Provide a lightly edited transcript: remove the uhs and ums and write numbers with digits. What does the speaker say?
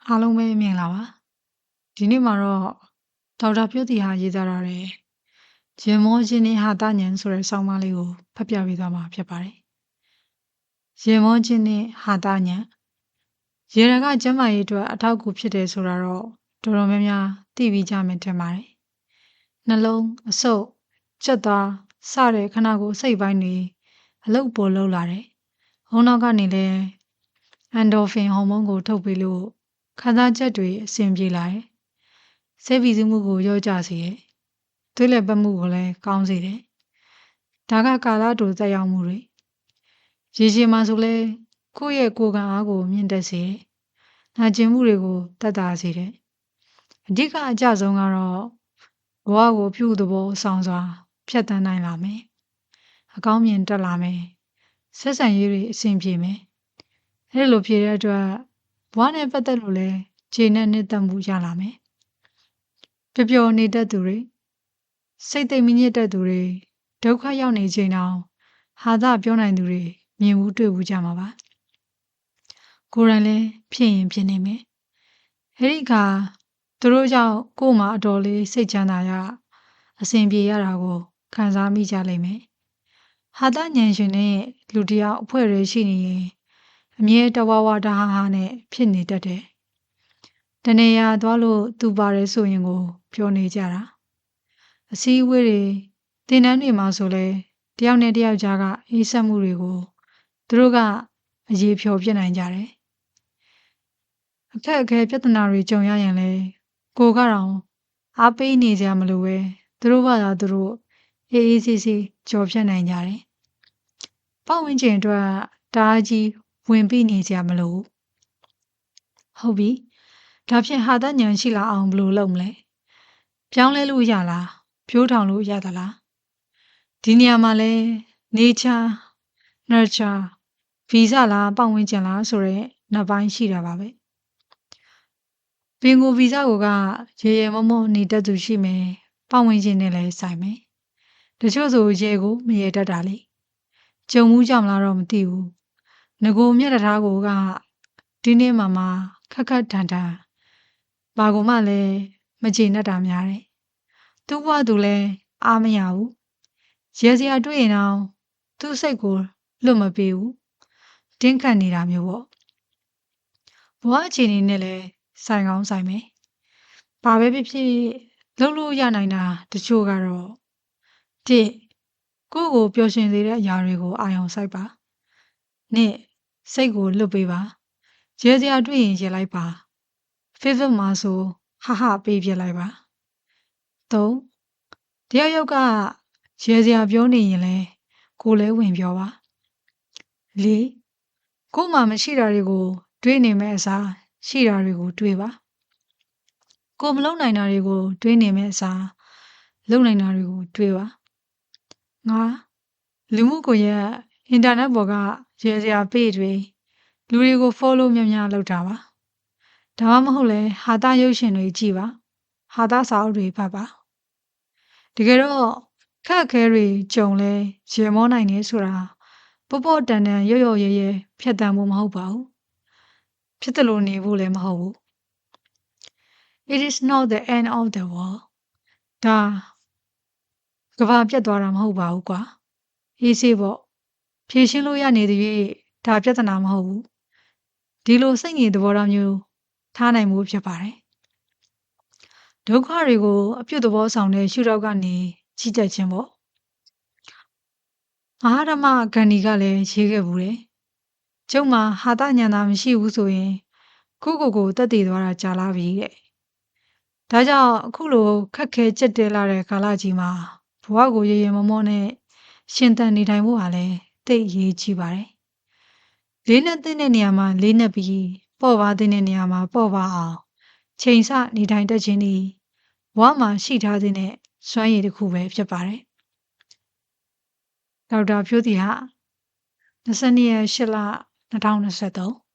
အားလုံးပဲမင်္ဂလာပါဒီနေ့မှာတော့ဒေါက်တာဖြိုးတီဟာရေးသားထားတဲ့ဂျင်မောချင်းနဲ့ဟာတညံဆိုတဲ့ဆောင်းပါးလေးကိုဖတ်ပြပေးသွားမှာဖြစ်ပါတယ်ဂျင်မောချင်းနဲ့ဟာတညံရေရကကျမ်းမာရေးအတွက်အထောက်အကူဖြစ်တယ်ဆိုတာတော့တော်တော်များများသိပြီးကြမယ်ထင်ပါတယ်နှလုံးအဆုပ်ကြက်သားစတဲ့ခနာကိုယ်စိတ်ပိုင်းတွေအလုတ်ပေါ်လှုပ်လာတယ်။ဟုံးနောက်ကနေလည်းအန်ဒိုဖင်ဟော်မုန်းကိုထုတ်ပေးလို့ခံစားချက်တွေအဆင်ပြေလာတယ်။စိတ်ဖိစီးမှုကိုလျော့ကျစေတယ်။သွေးလည်ပတ်မှုကိုလည်းကောင်းစေတယ်။ဒါကကာလတိုသက်ရောက်မှုတွေရေရှည်မှာဆိုလဲကိုယ့်ရဲ့ကိုယ်ခံအားကိုမြင့်တက်စေတယ်။နာကျင်မှုတွေကိုတက်တာစေတယ်။အဓိကအကျဆုံးကတော့ဘဝကိုပြုသဘောဆောင်စွာဖြတ်တန်းနိုင်လာမယ်။အကောင်းမြင်တက်လာမယ်။ဆက်ဆံရေးတွေအဆင်ပြေမယ်။အဲ့လိုဖြစ်တဲ့အတွက်ဘဝနဲ့ပတ်သက်လို့လည်းခြေနဲ့နှစ်သက်မှုရလာမယ်။ပျော်ပျော်နေတတ်သူတွေစိတ်သိမ့်မညစ်တတ်သူတွေဒုက္ခရောက်နေချိန်တောင်ဟာသပြောနိုင်သူတွေမြင်ဘူးတွေ့ဘူးကြမှာပါ။ကိုယ်တိုင်လည်းဖြစ်ရင်ဖြစ်နေမယ်။အဲ့ဒီအခါသူတို့ကြောင့်ကိုယ်မှာအတော်လေးစိတ်ချမ်းသာရအဆင်ပြေရတာကိုခံစားမိကြလိမ့်မယ်။ဟာသဉာဏ်ရှင်နဲ့လူတစ်ယောက်အဖွဲ့ရရှိနေရင်အမြဲတဝဝတဟာဟာနဲ့ဖြစ်နေတတ်တယ်။တနေရာသွားလို့သူပါတယ်ဆိုရင်ကိုပြောနေကြတာ။အစည်းအဝေးတွေသင်တန်းတွေမှာဆိုလဲတယောက်နဲ့တယောက်ကြားကအေးဆက်မှုတွေကိုသူတို့ကအရေးဖြောပြနိုင်ကြတယ်။အခက်အခဲပြဿနာတွေကြုံရရင်လဲကိုကတော့အားပေးနေကြမလို့ပဲသူတို့ဘာသာသူတို့အေးအေးဆေးဆေးကြော်ဖြတ်နိုင်ကြတယ်။ပတ်ဝန်းကျင်အတွက်တအားကြီးဝင်ပြီးနေကြမလို့ဟုတ်ပြီဒါဖြင့်ဟာတဉာဏ်ရှိလာအောင်ဘယ်လိုလုပ်မလဲပြောင်းလဲလို့ရလားဖြိုးထောင်လို့ရသလားဒီနေရာမှာလဲ nature nurture ဗီဇလားပတ်ဝန်းကျင်လားဆိုတဲ့နှစ်ပိုင်းရှိတာပါပဲပင်ကိုဗီဇကိုကရေရေမုံမုံနေတတ်သူရှိမယ်ပတ်ဝန်းကျင်နဲ့လည်းဆိုင်မယ်တချို့ဆိုရေကိုမရေတတ်တာလေကြုံမှုကြောင့်လားတော့မသိဘူးငကိုမြက်တထားကိုကဒီနေ့မှခက်ခက်ထန်ထန်ဘာကိုမှလည်းမကျေနပ်တာများတယ်သူ့ဘဝသူလည်းအားမရဘူးရဲစရာတွေ့ရင်တော့သူ့စိတ်ကိုလွတ်မပေးဘူးတင်းခတ်နေတာမျိုးပေါ့ဘဝအခြေအနေနဲ့လည်းဆိုင်ကောင်းဆိုင်မယ်ဘာပဲဖြစ်ဖြစ်လုပ်လို့ရနိုင်တာတချို့ကတော့တစ်ကိုယ့်ကိုပျော်ရွှင်စေတဲ့အရာတွေကိုအာရုံစိုက်ပါနှစ်စိတ်ကိုလွတ်ပေးပါရဲစရာတွေ့ရင်ရဲလိုက်ပါ Facebook မှာဆိုဟာဟာပေးပြလိုက်ပါသုံးတယောက်ယောက်ကရဲစရာပြောနေရင်လဲကိုယ်လဲဝင်ပြောပါလေးကိုယ်မှမရှိတာတွေကိုတွေးနေမဲ့အစားရှိတာတွေကိုတွေးပါကိုယ်မလုပ်နိုင်တာတွေကိုတွေးနေမဲ့အစားလုပ်နိုင်တာတွေကိုတွေးပါငါလူမှုကွန်ရက်အင်တာနက်ပေါ်ကရဲစရာပေ့တွေလူတွေကို follow များများလုပ်တာပါဒါမှမဟုတ်လဲဟာသရုပ်ရှင်တွေကြည့်ပါဟာသစာအုပ်တွေဖတ်ပါတကယ်တော့ခက်ခဲတွေကြုံလဲရေမောနိုင်နေဆိုတာပေါ့ပေါ့တန်တန်ရွရွရဲရဲဖြတ်တန်းဖို့မဟုတ်ပါဘူးဖြစ်တယ်လို့နေဖို့လည်းမဟုတ်ဘူး It is not the end of the world ဒါကဘာပြတ်သွားတာမဟုတ်ပါဘူးကွာအေးစေးပေါ့ဖြေရှင်းလို့ရနေတဲ့၍ဒါပြဿနာမဟုတ်ဘူးဒီလိုစိတ်ငြိမ်သဘောထားမျိုးထားနိုင်မှုဖြစ်ပါတယ်ဒုက္ခတွေကိုအပြုတ်သဘောဆောင်တဲ့ရှုထောင့်ကနေကြည့်တတ်ခြင်းပေါ့မဟာဓမ္မဂန္ဒီကလည်းရေးခဲ့ဘူးတယ်ကျုပ်မှာဟာသဉာဏ်သာမရှိဘူးဆိုရင်ကိုတက်တည်သွားတာကြာလာပြီတဲ့ဒါကြောင့်အခုလိုခက်ခဲကြက်တဲလာတဲ့ကာလကြီးမှာဘဝကိုရေရေမောမောနဲ့ရှင်သန်နေထိုင်ဖို့ဟာလည်းသိအရေးကြီးပါတယ်လေးနဲ့သိတဲ့နေရာမှာလေးနဲ့ပြီးပေါ့ပါတဲ့နေရာမှာပေါ့ပါအောင်ချိန်ဆနေထိုင်တတ်ခြင်းဒီဘဝမှာရှိထားတဲ့စွမ်းရည်တစ်ခုပဲဖြစ်ပါတယ်ဒေါက်တာဖြိုးတီဟာ22 ရက်8 လ 2023